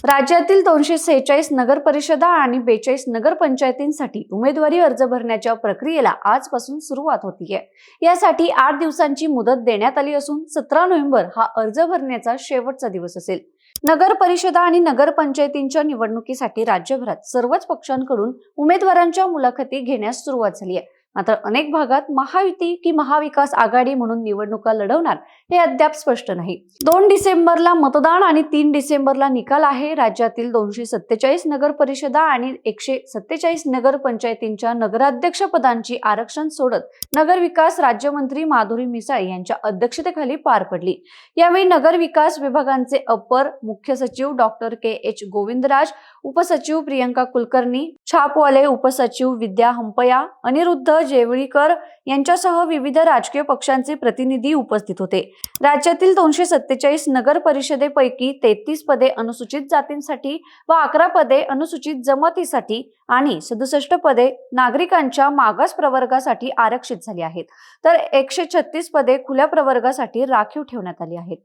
राज्यातील 246 नगर परिषदा आणि 42 नगरपंचायतींसाठी उमेदवारी अर्ज भरण्याच्या प्रक्रियेला आजपासून सुरुवात होतीये। यासाठी 8 दिवसांची मुदत देण्यात आली असून 17 नोव्हेंबर हा अर्ज भरण्याचा शेवटचा दिवस असेल। नगर परिषदा आणि नगरपंचायतींच्या निवडणुकीसाठी राज्यभरात सर्वच पक्षांकडून उमेदवारांच्या मुलाखती घेण्यास सुरुवात झाली आहे। मात्र अनेक भागात महायुती की महाविकास आघाडी म्हणून निवडणुका लढवणार हे अद्याप स्पष्ट नाही। 2 डिसेंबरला मतदान आणि 3 डिसेंबरला निकाल आहे। राज्यातील 247 नगर परिषदा आणि 147 नगर पंचायतींच्या नगराध्यक्ष पदांची आरक्षण सोडत नगर विकास राज्यमंत्री माधुरी मिसाळ यांच्या अध्यक्षतेखाली पार पडली। यावेळी नगर विकास विभागांचे अपर मुख्य सचिव डॉक्टर के.एच. गोविंदराज, उपसचिव प्रियंका कुलकर्णी, छापवाले उपसचिव विद्या हंपया, अनिरुद्ध जेवळीकर यांच्यासह विविध राजकीय पक्षांचे प्रतिनिधी उपस्थित होते। राज्यातील 247 नगर परिषदेपैकी 33 पदे अनुसूचित जातींसाठी व 11 पदे अनुसूचित जमातीसाठी आणि 67 पदे नागरिकांच्या मागास प्रवर्गासाठी आरक्षित झाली आहेत, तर 136 पदे खुल्या प्रवर्गासाठी राखीव ठेवण्यात आली आहेत।